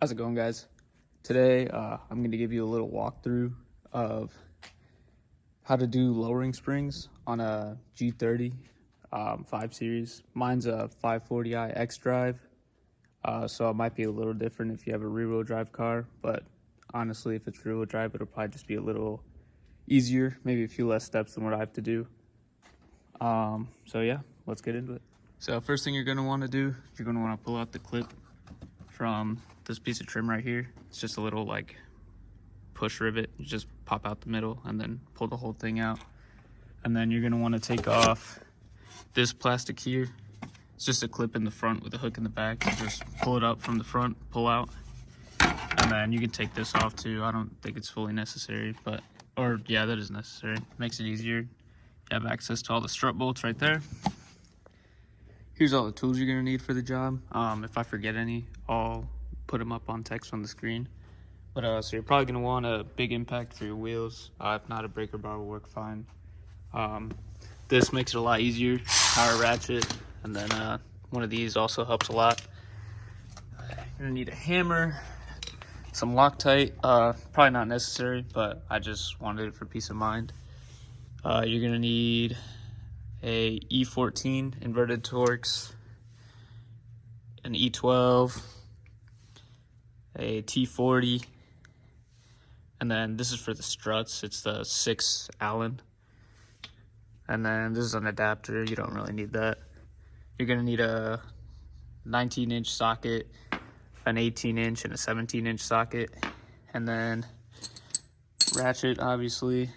How's it going, guys? Today I'm going to give you a little walkthrough of how to do lowering springs on a G30 5 Series. Mine's a 540i Xdrive, so it might be a little different if you have a rear-wheel drive car, but honestly, if it's rear-wheel drive, it'll probably just be a little easier, maybe a few less steps than what I have to do. So yeah, let's get into it. So first thing you're going to want to do, you're going to want to pull out the clip from this piece of trim right here. It's just a little like push rivet. You just pop out the middle and then pull the whole thing out. And then you're going to want to take off this plastic here. It's just a clip in the front with a hook in the back. You just pull it up from the front, pull out, and then you can take this off too. I don't think it's fully necessary, but or yeah, that is necessary. Makes it easier. You have access to all the strut bolts right there. Here's all the tools you're gonna need for the job. If I forget any, I'll put them up on text on the screen. But so you're probably gonna want a big impact for your wheels. If not, a breaker bar will work fine. This makes it a lot easier. Power ratchet, and then one of these also helps a lot. You're gonna need a hammer, some Loctite. Probably not necessary, but I just wanted it for peace of mind. You're gonna need a E14 inverted Torx, an E12, a T40, and then this is for the struts. It's the 6 Allen, and then this is an adapter. You don't really need that. You're gonna need a 19-inch socket, an 18-inch, and a 17-inch socket, and then ratchet, obviously.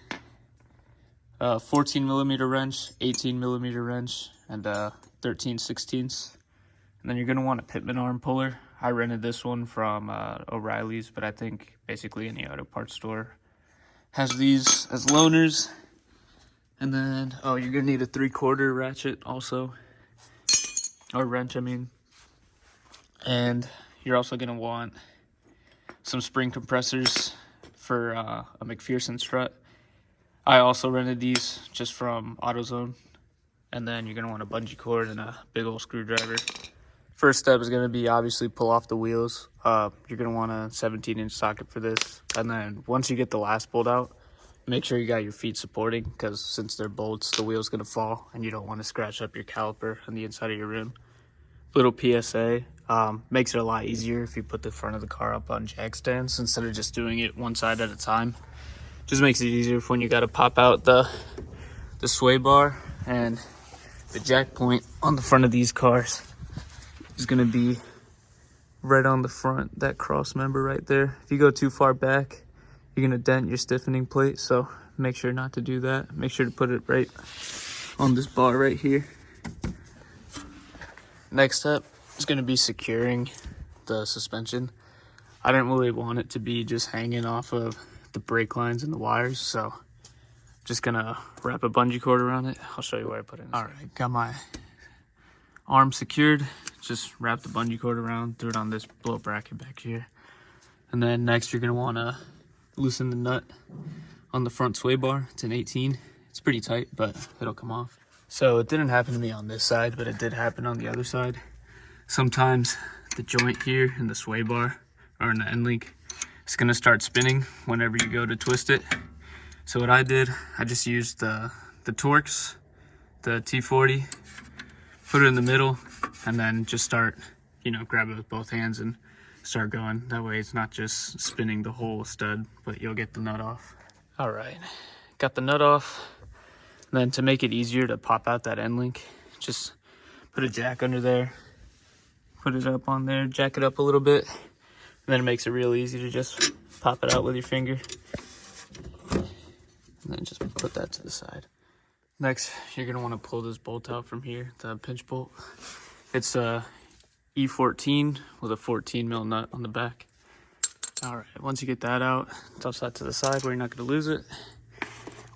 14mm wrench, 18mm wrench, and 13/16. And then you're gonna want a pitman arm puller. I rented this one from O'Reilly's, but I think basically any auto parts store has these as loaners. And then, you're gonna need a 3/4 ratchet also, or wrench, I mean. And you're also gonna want some spring compressors for a McPherson strut. I also rented these just from AutoZone. And then you're gonna want a bungee cord and a big old screwdriver. First step is gonna be obviously pull off the wheels. You're gonna want a 17-inch socket for this. And then once you get the last bolt out, make sure you got your feet supporting, because since they're bolts, the wheel's gonna fall and you don't want to scratch up your caliper on the inside of your rim. Little PSA, makes it a lot easier if you put the front of the car up on jack stands instead of just doing it one side at a time. Just makes it easier for when you got to pop out the sway bar. And the jack point on the front of these cars is going to be right on the front, that cross member right there. If you go too far back, you're going to dent your stiffening plate, so make sure not to do that. Make sure to put it right on this bar right here. Next step is going to be securing the suspension. I didn't really want it to be just hanging off of the brake lines and the wires, so I'm just gonna wrap a bungee cord around it. I'll show you where I put it. All right, got my arm secured. Just wrap the bungee cord around, threw it on this blow bracket back here. And then next you're gonna wanna loosen the nut on the front sway bar. It's an 18. It's pretty tight, but it'll come off. So it didn't happen to me on this side, but it did happen on the other side. Sometimes the joint here in the sway bar or in the end link, it's gonna start spinning whenever you go to twist it. So what I did, I just used the Torx, the T40, put it in the middle, and then just start, grab it with both hands and start going. That way it's not just spinning the whole stud, but you'll get the nut off. All right, got the nut off. And then to make it easier to pop out that end link, just put a jack under there, put it up on there, jack it up a little bit. And then it makes it real easy to just pop it out with your finger. And then just put that to the side. Next, you're gonna wanna pull this bolt out from here, the pinch bolt. It's a E14 with a 14mm nut on the back. All right, once you get that out, toss that to the side where you're not gonna lose it.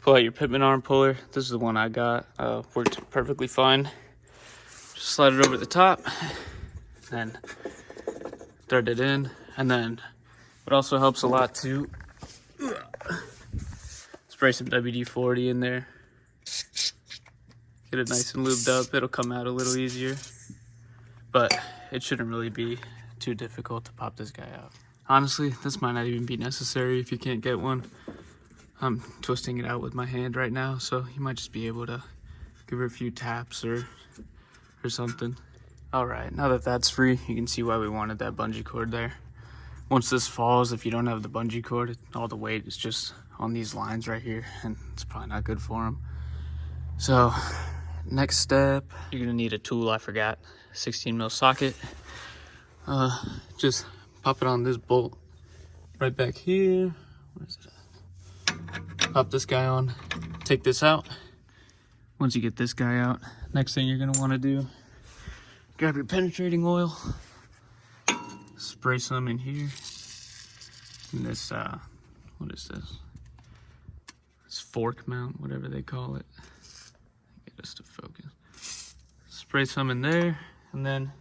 Pull out your pitman arm puller. This is the one I got, worked perfectly fine. Just slide it over the top, then thread it in. And then what also helps a lot too, spray some WD-40 in there. Get it nice and lubed up. It'll come out a little easier, but it shouldn't really be too difficult to pop this guy out. Honestly, this might not even be necessary if you can't get one. I'm twisting it out with my hand right now, so you might just be able to give her a few taps or something. All right, now that that's free, you can see why we wanted that bungee cord there. Once this falls, if you don't have the bungee cord, all the weight is just on these lines right here, and it's probably not good for them. So next step, you're gonna need a tool. I forgot, 16 mil socket. Just pop it on this bolt right back here. Where is it at? Pop this guy on, take this out. Once you get this guy out, next thing you're gonna wanna do, grab your penetrating oil, spray some in here. And this, what is this? This fork mount, whatever they call it. Get us to focus. Spray some in there, and then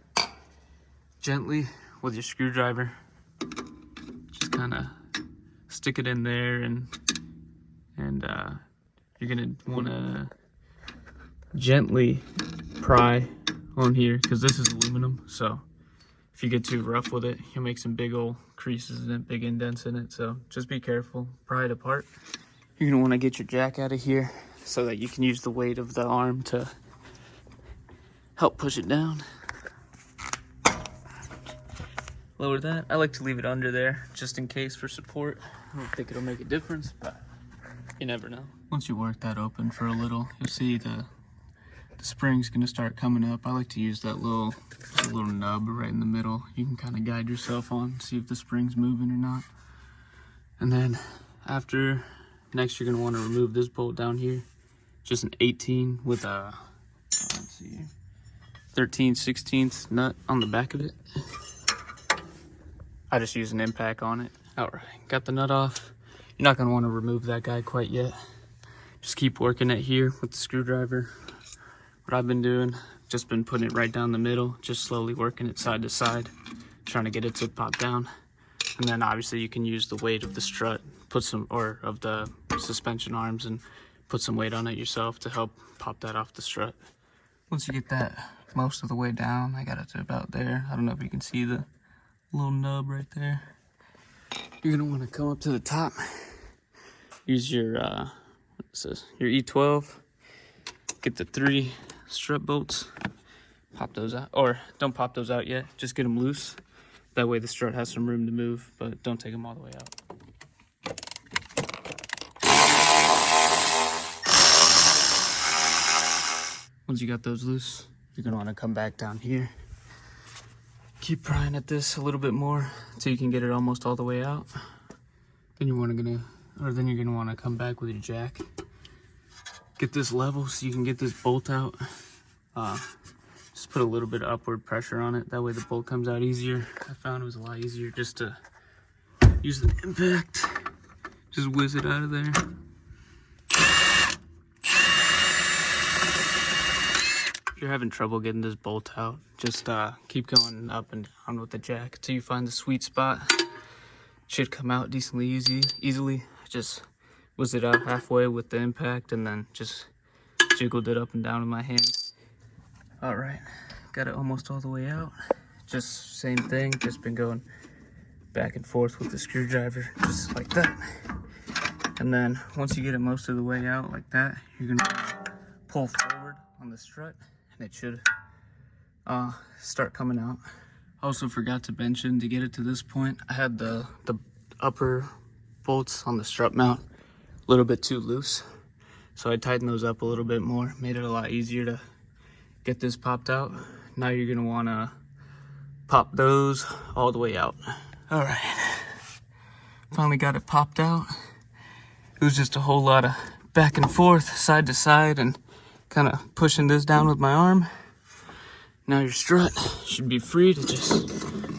gently with your screwdriver, just kind of stick it in there, and you're gonna want to gently pry on here because this is aluminum. So if you get too rough with it, you'll make some big old creases in it, big indents in it. So just be careful, pry it apart. You're gonna want to get your jack out of here so that you can use the weight of the arm to help push it down. Lower that. I like to leave it under there just in case for support. I don't think it'll make a difference, but you never know. Once you work that open for a little, you'll see the spring's gonna start coming up. I like to use that little nub right in the middle. You can kind of guide yourself on, see if the spring's moving or not. And then next you're gonna want to remove this bolt down here. Just an 18 with a, let's see, 13/16 nut on the back of it. I just use an impact on it. All right, got the nut off. You're not gonna want to remove that guy quite yet. Just keep working it here with the screwdriver. What I've been doing, just been putting it right down the middle, just slowly working it side to side, trying to get it to pop down. And then obviously you can use the weight of the strut, of the suspension arms, and put some weight on it yourself to help pop that off the strut. Once you get that most of the way down, I got it to about there. I don't know if you can see the little nub right there. You're gonna want to come up to the top, use your what is this? Your E12. Get the 3 strut bolts, pop those out, or don't pop those out yet, just get them loose. That way the strut has some room to move, but don't take them all the way out. Once you got those loose, you're gonna wanna come back down here. Keep prying at this a little bit more until you can get it almost all the way out. Then you're gonna wanna come back with your jack. Get this level so you can get this bolt out. Just put a little bit of upward pressure on it. That way the bolt comes out easier. I found it was a lot easier just to use the impact. Just whiz it out of there. If you're having trouble getting this bolt out, just keep going up and down with the jack until you find the sweet spot. It should come out decently easily. Just whiz it out halfway with the impact, and then just jiggled it up and down in my hand. All right, got it almost all the way out. Just same thing, just been going back and forth with the screwdriver, just like that. And then once you get it most of the way out like that, you're gonna pull forward on the strut, and it should start coming out. I also forgot to mention, to get it to this point, I had the upper bolts on the strut mount a little bit too loose, so I tightened those up a little bit more, made it a lot easier to get this popped out. Now you're gonna wanna pop those all the way out. All right, finally got it popped out. It was just a whole lot of back and forth, side to side, and kind of pushing this down with my arm. Now your strut should be free to just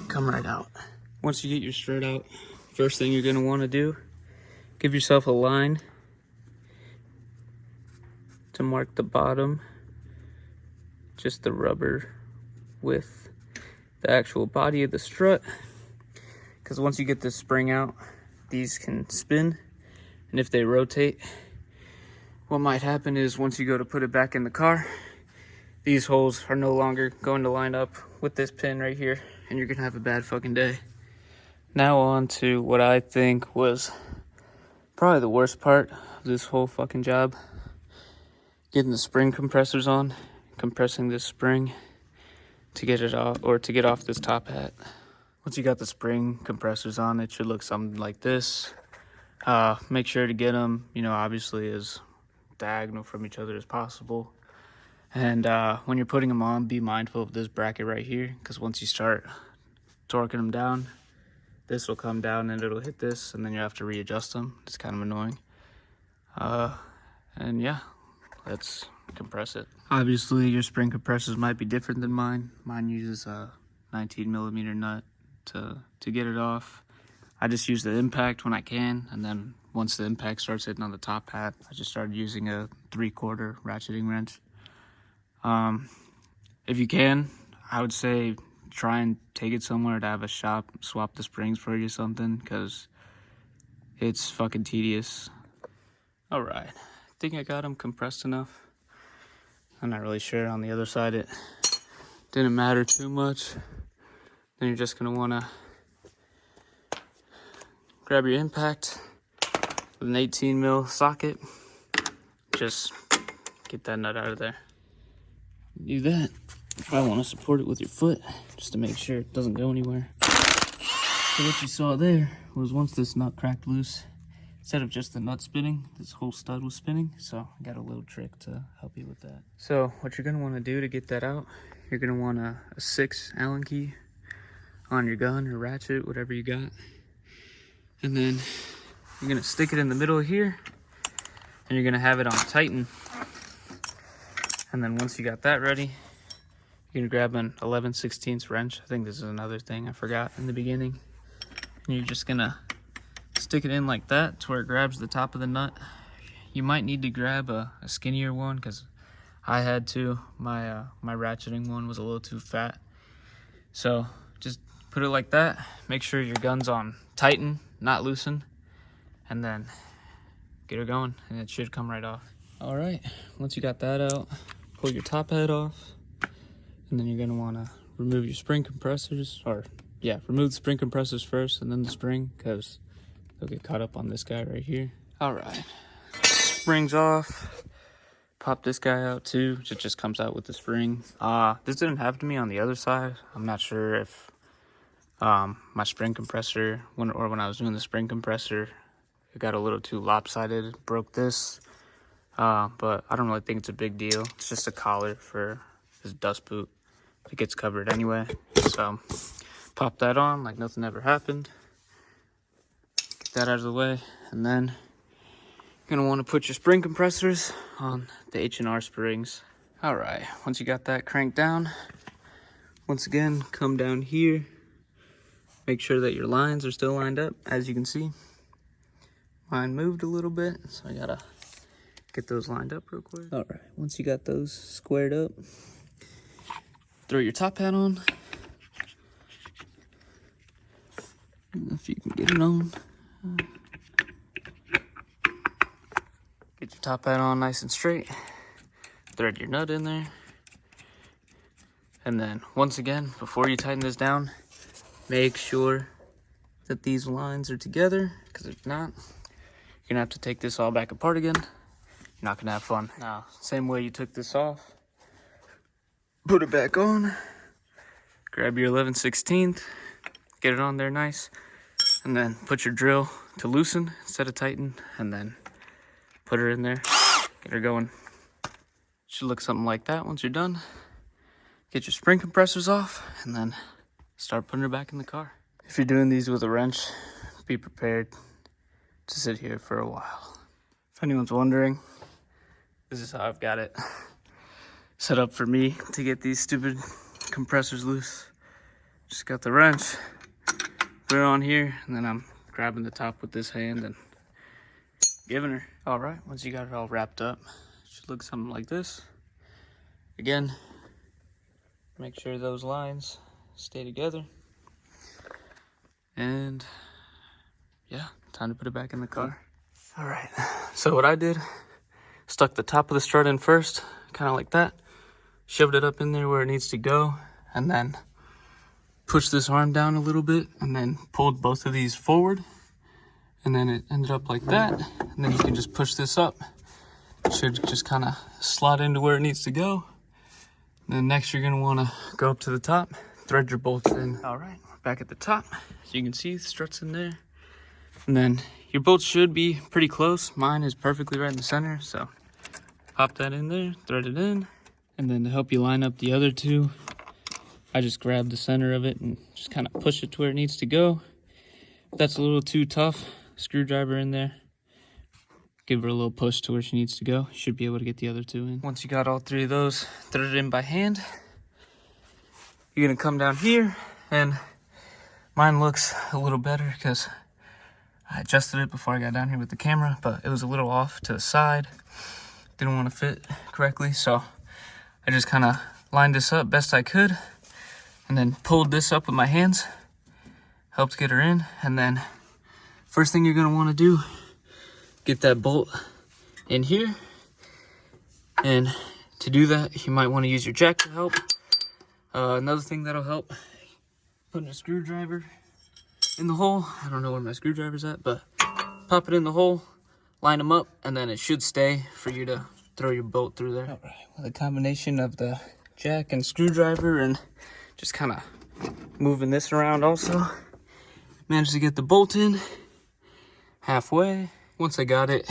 come right out. Once you get your strut out, first thing you're gonna wanna do, give yourself a line to mark the bottom, just the rubber with the actual body of the strut. Because once you get this spring out, these can spin, and if they rotate, what might happen is once you go to put it back in the car, these holes are no longer going to line up with this pin right here. and you're gonna have a bad fucking day. Now on to what I think was probably the worst part of this whole fucking job. Getting the spring compressors on, compressing this spring to get it off, or to get off this top hat. Once you got the spring compressors on, it should look something like this. Make sure to get them, you know, obviously as diagonal from each other as possible. And when you're putting them on, be mindful of this bracket right here, because once you start torquing them down, this will come down and it'll hit this, and then you have to readjust them. It's kind of annoying. And yeah, let's compress it. Obviously, your spring compressors might be different than mine. Mine uses a 19mm nut to get it off. I just use the impact when I can, and then once the impact starts hitting on the top hat, I just started using a 3/4 ratcheting wrench. If you can, I would say try and take it somewhere to have a shop swap the springs for you or something, because it's fucking tedious. All right, I think I got them compressed enough. I'm not really sure. On the other side, it didn't matter too much. Then you're just gonna wanna grab your impact with an 18mm socket. Just get that nut out of there. Do that. You probably want to support it with your foot just to make sure it doesn't go anywhere. So what you saw there was once this nut cracked loose, instead of just the nut spinning, this whole stud was spinning. So I got a little trick to help you with that. So what you're going to want to do to get that out, you're going to want a 6 Allen key on your gun or ratchet, whatever you got. And then you're going to stick it in the middle here, and you're going to have it on tighten. And then once you got that ready, you're going to grab an 11/16 wrench. I think this is another thing I forgot in the beginning. And you're just going to stick it in like that to where it grabs the top of the nut. You might need to grab a skinnier one, because I had to. My ratcheting one was a little too fat. So just put it like that. Make sure your gun's on tighten, not loosen. And then get her going, and it should come right off. All right, once you got that out, pull your top hat off, and then you're gonna wanna remove your spring compressors, remove the spring compressors first and then the spring, because they'll get caught up on this guy right here. All right, spring's off. Pop this guy out too. It just comes out with the spring. This didn't happen to me on the other side. I'm not sure if my spring compressor, when I was doing the spring compressor, it got a little too lopsided, broke this. But I don't really think it's a big deal. It's just a collar for this dust boot. It gets covered anyway. So pop that on like nothing ever happened. Get that out of the way. And then you're gonna want to put your spring compressors on the H&R springs. All right, once you got that cranked down, once again, come down here. Make sure that your lines are still lined up. As you can see, mine moved a little bit, so I gotta get those lined up real quick. All right, once you got those squared up, throw your top hat on. If you can get it on. Get your top hat on nice and straight. Thread your nut in there. And then once again, before you tighten this down, make sure that these lines are together, because if not, you're gonna have to take this all back apart again. You're not gonna have fun. Now, same way you took this off, put it back on, grab your 11/16, get it on there nice, and then put your drill to loosen instead of tighten, and then put her in there, get her going. Should look something like that once you're done. Get your spring compressors off, and then start putting her back in the car. If you're doing these with a wrench, be prepared to sit here for a while. If anyone's wondering, this is how I've got it set up for me to get these stupid compressors loose. Just got the wrench, put it on here, and then I'm grabbing the top with this hand and giving her. All right, once you got it all wrapped up, it should look something like this. Again, make sure those lines stay together. And yeah, time to put it back in the car. All right, so what I did, stuck the top of the strut in first, kind of like that, shoved it up in there where it needs to go, and then pushed this arm down a little bit and then pulled both of these forward. And then it ended up like that. And then you can just push this up. It should just kind of slot into where it needs to go. And then next you're gonna wanna go up to the top, thread your bolts in. All right, we're back at the top. So you can see the struts in there. And then your bolts should be pretty close. Mine is perfectly right in the center. So pop that in there, thread it in. And then to help you line up the other two, I just grab the center of it and just kind of push it to where it needs to go. If that's a little too tough, screwdriver in there. Give her a little push to where she needs to go. You should be able to get the other two in. Once you got all three of those threaded in by hand, you're gonna come down here, and mine looks a little better because I adjusted it before I got down here with the camera, but it was a little off to the side. Didn't want to fit correctly, so I just kind of lined this up best I could and then pulled this up with my hands, helped get her in. And then first thing you're going to want to do, get that bolt in here. And to do that, you might want to use your jack to help. Another thing that'll help, putting a screwdriver in the hole. I don't know where my screwdriver's at, but pop it in the hole, line them up, and then it should stay for you to throw your bolt through there. All right, with a combination of the jack and screwdriver and just kind of moving this around also, managed to get the bolt in halfway. Once I got it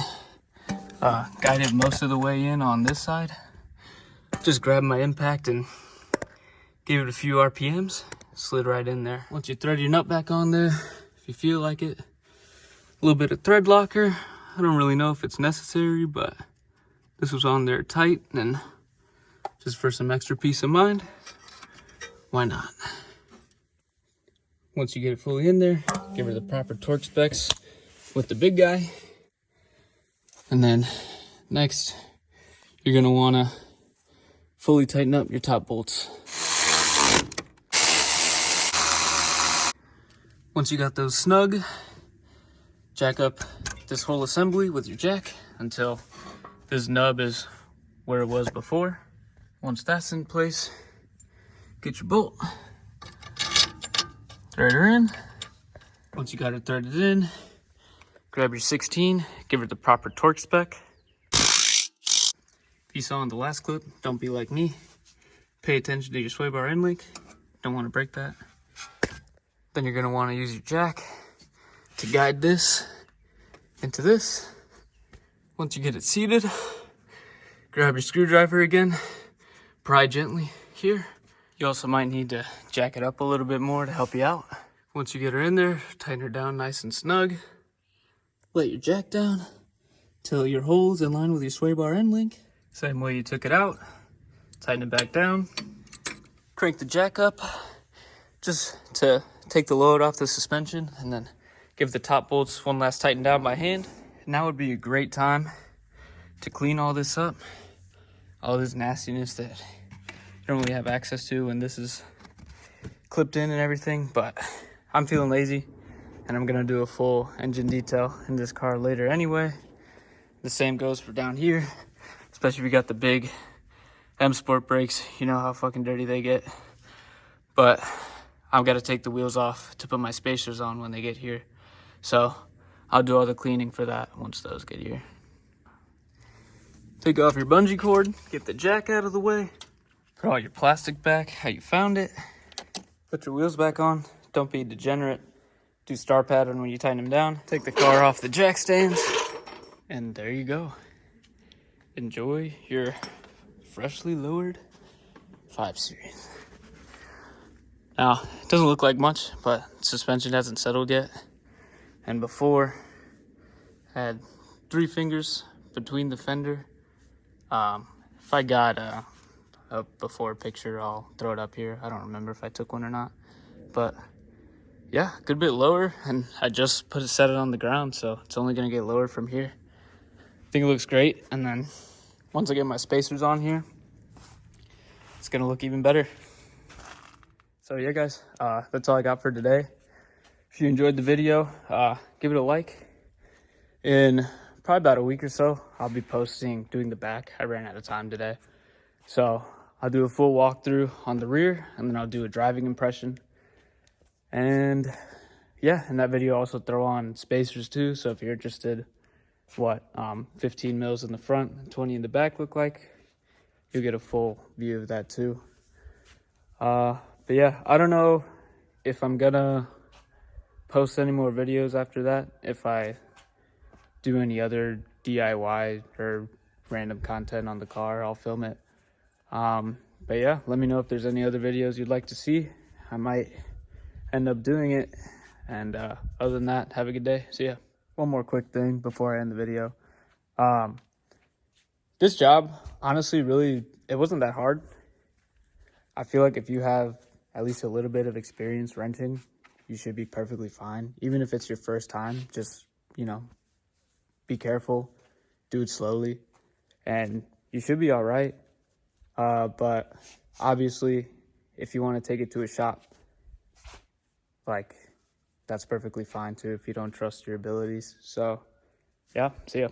guided most of the way in on this side, just grabbed my impact and gave it a few RPMs, slid right in there. Once you thread your nut back on there, if you feel like it, a little bit of thread locker. I don't really know if it's necessary, but this was on there tight, and just for some extra peace of mind, why not? Once you get it fully in there, give her the proper torque specs with the big guy. And then next, you're gonna wanna fully tighten up your top bolts. Once you got those snug, jack up this whole assembly with your jack until this nub is where it was before. Once that's in place, get your bolt, thread her in. Once you got it threaded in, grab your 16, give her the proper torque spec. If you saw in the last clip, don't be like me. Pay attention to your sway bar end link. Don't want to break that. Then you're going to want to use your jack to guide this into this. Once you get it seated, grab your screwdriver again, pry gently here. You also might need to jack it up a little bit more to help you out. Once you get her in there, tighten her down nice and snug. Let your jack down till your hole's in line with your sway bar end link. Same way you took it out, tighten it back down. Crank the jack up just to take the load off the suspension, and then give the top bolts one last tighten down by hand. Now would be a great time to clean all this up, all this nastiness that you don't really have access to when this is clipped in and everything. But I'm feeling lazy, and I'm gonna do a full engine detail in this car later anyway. The same goes for down here, especially if you got the big M Sport brakes. You know how fucking dirty they get. But I've got to take the wheels off to put my spacers on when they get here. So I'll do all the cleaning for that once those get here. Take off your bungee cord, get the jack out of the way, put all your plastic back how you found it, put your wheels back on. Don't be degenerate. Do star pattern when you tighten them down. Take the car off the jack stands, and there you go. Enjoy your freshly lowered 5 Series. Now, it doesn't look like much, but suspension hasn't settled yet. And before, I had 3 fingers between the fender. If I got a before picture, I'll throw it up here. I don't remember if I took one or not. But yeah, a good bit lower, and I just set it on the ground, so it's only gonna get lower from here. I think it looks great, and then once I get my spacers on here, it's gonna look even better. So yeah, guys, that's all I got for today. If you enjoyed the video, give it a like. In probably about a week or so, I'll be doing the back. I ran out of time today. So I'll do a full walkthrough on the rear, and then I'll do a driving impression. And yeah, in that video, I also throw on spacers too. So if you're interested, what 15 mils in the front and 20 in the back look like, you'll get a full view of that too. But yeah, I don't know if I'm gonna post any more videos after that. If I do any other DIY or random content on the car, I'll film it. But yeah, let me know if there's any other videos you'd like to see. I might end up doing it. And other than that, have a good day. See ya. One more quick thing before I end the video. This job, honestly, really, it wasn't that hard. I feel like if you have at least a little bit of experience renting, you should be perfectly fine. Even if it's your first time, just, be careful, do it slowly, and you should be all right. But obviously, if you want to take it to a shop, that's perfectly fine too if you don't trust your abilities. So, yeah, see ya.